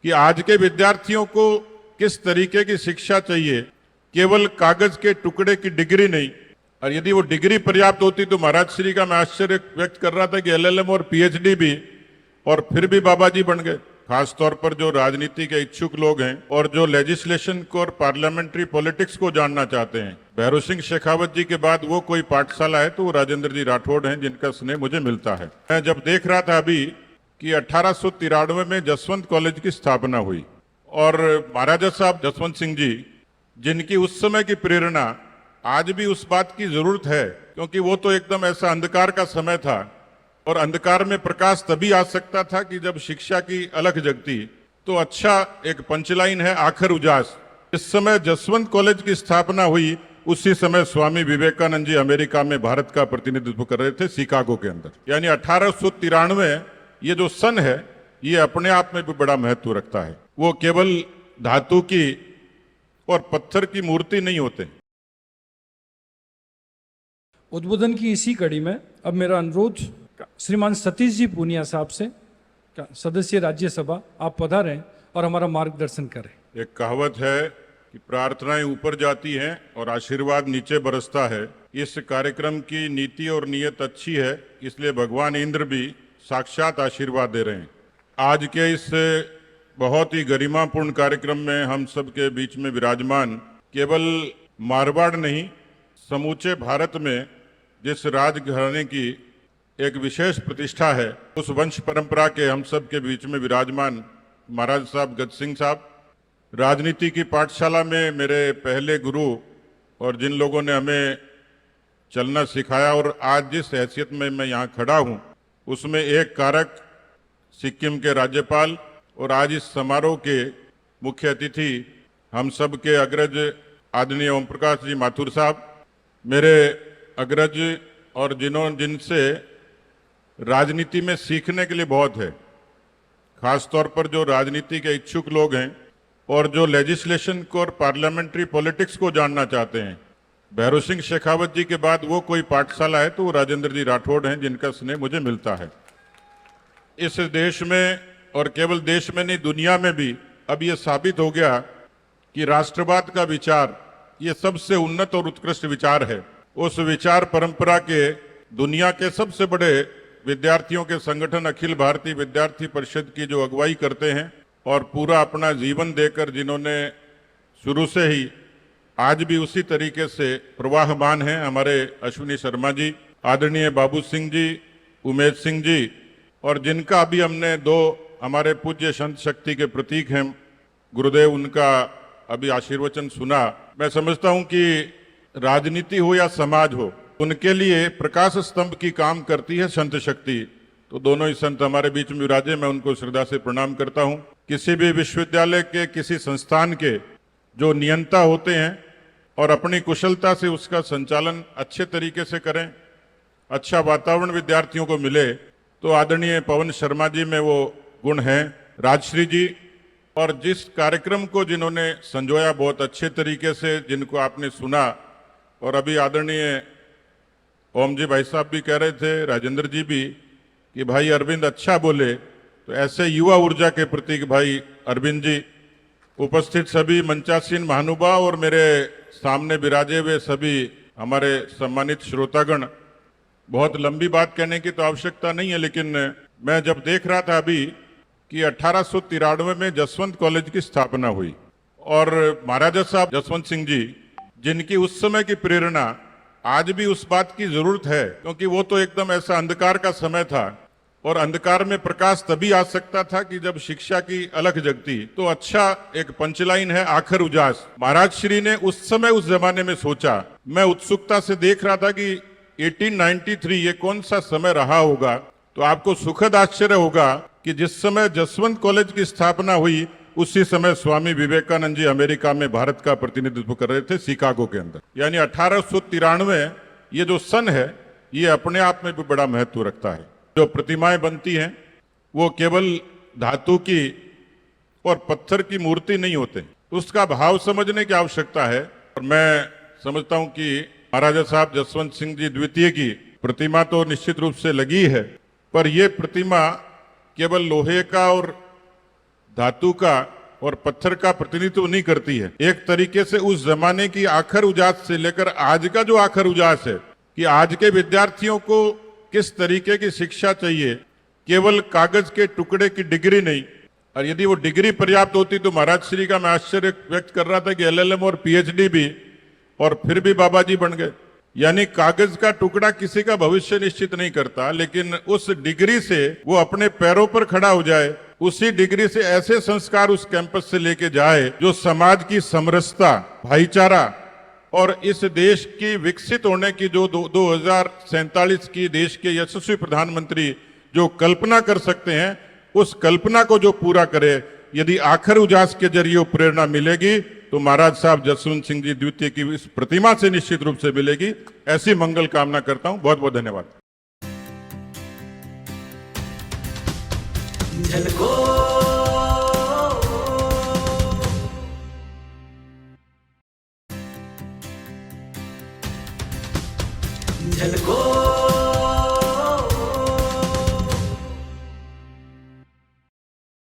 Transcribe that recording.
कि आज के विद्यार्थियों को किस तरीके की शिक्षा चाहिए। केवल कागज के टुकड़े की डिग्री नहीं, और यदि वो डिग्री पर्याप्त होती तो महाराज श्री का मैं आश्चर्य व्यक्त कर रहा था कि एलएलएम और पीएचडी भी, और फिर भी बाबा जी बन गए। खासतौर पर जो राजनीति के इच्छुक लोग हैं और जो लेजिस्लेशन को और पार्लियामेंट्री पॉलिटिक्स को जानना चाहते हैं, भैरव सिंह शेखावत जी के बाद वो कोई पाठशाला है तो वो राजेंद्र जी राठौड़ हैं, जिनका स्नेह मुझे मिलता है। मैं जब देख रहा था अभी कि 1893 में जसवंत कॉलेज की स्थापना हुई, और महाराजा साहब जसवंत सिंह जी, जिनकी उस समय की प्रेरणा आज भी उस बात की जरूरत है, क्योंकि वो तो एकदम ऐसा अंधकार का समय था, और अंधकार में प्रकाश तभी आ सकता था कि जब शिक्षा की अलख जगती। तो अच्छा एक पंचलाइन है, आखिर उजास। इस समय जसवंत कॉलेज की स्थापना हुई, उसी समय स्वामी विवेकानंद जी अमेरिका में भारत का प्रतिनिधित्व कर रहे थे, शिकागो के अंदर। यानी 1893 ये जो सन है, ये अपने आप में भी बड़ा महत्व रखता है। वो केवल धातु की और पत्थर की मूर्ति नहीं होते। उद्बोधन की इसी कड़ी में अब मेरा अनुरोध श्रीमान सतीश जी पूनिया साहब से, सदस्य राज्यसभा, आप पधारें और हमारा मार्गदर्शन करें। एक कहावत है कि प्रार्थनाएं ऊपर जाती हैं और आशीर्वाद नीचे बरसता है। इस कार्यक्रम की नीति और नियत अच्छी है, इसलिए भगवान इंद्र भी साक्षात आशीर्वाद दे रहे हैं। आज के इस बहुत ही गरिमापूर्ण कार्यक्रम में हम सब के बीच में विराजमान केवल मारवाड़ नहीं, समूचे भारत में जिस राजघराने की एक विशेष प्रतिष्ठा है, उस वंश परंपरा के हम सब के बीच में विराजमान महाराज साहब गज सिंह साहब, राजनीति की पाठशाला में मेरे पहले गुरु, और जिन लोगों ने हमें चलना सिखाया, और आज जिस हैसियत में मैं यहाँ खड़ा हूँ उसमें एक कारक सिक्किम के राज्यपाल, और आज इस समारोह के मुख्य अतिथि हम सब के अग्रज आदरणीय ओम प्रकाश जी माथुर साहब, मेरे अग्रज, और जिनसे राजनीति में सीखने के लिए बहुत है। खासतौर पर जो राजनीति के इच्छुक लोग हैं और जो लेजिस्लेशन को और पार्लियामेंट्री पॉलिटिक्स को जानना चाहते हैं, भैरव सिंह शेखावत जी के बाद वो कोई पाठशाला है तो वो राजेंद्र जी राठौड़ हैं, जिनका स्नेह मुझे मिलता है। इस देश में, और केवल देश में नहीं दुनिया में भी, अब ये साबित हो गया कि राष्ट्रवाद का विचार ये सबसे उन्नत और उत्कृष्ट विचार है। उस विचार परंपरा के दुनिया के सबसे बड़े विद्यार्थियों के संगठन अखिल भारतीय विद्यार्थी परिषद की जो अगुवाई करते हैं, और पूरा अपना जीवन देकर जिन्होंने शुरू से ही आज भी उसी तरीके से प्रवाहमान हैं, हमारे अश्विनी शर्मा जी, आदरणीय बाबू सिंह जी, उमेश सिंह जी, और जिनका अभी हमने दो हमारे पूज्य संत शक्ति के प्रतीक हैं गुरुदेव, उनका अभी आशीर्वचन सुना। मैं समझता हूं कि राजनीति हो या समाज हो, उनके लिए प्रकाश स्तंभ की काम करती है संत शक्ति। तो दोनों ही संत हमारे बीच में विराजे, मैं उनको श्रद्धा से प्रणाम करता हूं। किसी भी विश्वविद्यालय के, किसी संस्थान के जो नियंता होते हैं और अपनी कुशलता से उसका संचालन अच्छे तरीके से करें, अच्छा वातावरण विद्यार्थियों को मिले, तो आदरणीय पवन शर्मा जी में वो गुण हैं, राजश्री जी, और जिस कार्यक्रम को जिन्होंने संजोया बहुत अच्छे तरीके से, जिनको आपने सुना, और अभी आदरणीय ओम जी भाई साहब भी कह रहे थे, राजेंद्र जी भी, कि भाई अरविंद अच्छा बोले, तो ऐसे युवा ऊर्जा के प्रतीक भाई अरविंद जी, उपस्थित सभी मंचासीन महानुभाव और मेरे सामने विराजे हुए सभी हमारे सम्मानित श्रोतागण। बहुत लंबी बात कहने की तो आवश्यकता नहीं है, लेकिन मैं जब देख रहा था अभी कि 1893 में जसवंत कॉलेज की स्थापना हुई, और महाराजा साहब जसवंत सिंह जी, जिनकी उस समय की प्रेरणा आज भी उस बात की जरूरत है, क्योंकि वो तो एकदम ऐसा अंधकार का समय था, और अंधकार में प्रकाश तभी आ सकता था कि जब शिक्षा की अलख जगती। तो अच्छा एक पंचलाइन है, आखिर उजास। महाराज श्री ने उस समय उस जमाने में सोचा। मैं उत्सुकता से देख रहा था कि 1893 ये कौन सा समय रहा होगा, तो आपको सुखद आश्चर्य होगा कि जिस समय जसवंत कॉलेज की स्थापना हुई, उसी समय स्वामी विवेकानंद जी अमेरिका में भारत का प्रतिनिधित्व कर रहे थे, शिकागो के अंदर। यानी 1893 ये जो सन है, ये अपने आप में भी बड़ा महत्व रखता है। जो प्रतिमाएं बनती हैं वो केवल धातु की और पत्थर की मूर्ति नहीं होते, उसका भाव समझने की आवश्यकता है। और मैं समझता हूं कि महाराजा साहब जसवंत सिंह जी द्वितीय की प्रतिमा तो निश्चित रूप से लगी है, पर यह प्रतिमा केवल लोहे का और धातु का और पत्थर का प्रतिनिधित्व नहीं करती है। एक तरीके से उस जमाने की आखर उजास से लेकर आज का जो आखर उजास है कि आज के विद्यार्थियों को किस तरीके की शिक्षा चाहिए, केवल कागज के टुकड़े की डिग्री नहीं। और यदि वो डिग्री पर्याप्त होती तो महाराज श्री का मैं आश्चर्य व्यक्त कर रहा था कि एलएलएम और पीएचडी भी, और फिर भी बाबा जी बन गए। यानी कागज का टुकड़ा किसी का भविष्य निश्चित नहीं करता, लेकिन उस डिग्री से वो अपने पैरों पर खड़ा हो जाए, उसी डिग्री से ऐसे संस्कार उस कैंपस से लेके जाए जो समाज की समरसता, भाईचारा और इस देश की विकसित होने की जो 2047 की देश के यशस्वी प्रधानमंत्री जो कल्पना कर सकते हैं, उस कल्पना को जो पूरा करे। यदि आखिर उजास के जरिए प्रेरणा मिलेगी तो महाराज साहब जसवंत सिंह जी द्वितीय की इस प्रतिमा से निश्चित रूप से मिलेगी। ऐसी मंगल कामना करता हूं। बहुत बहुत धन्यवाद। झलको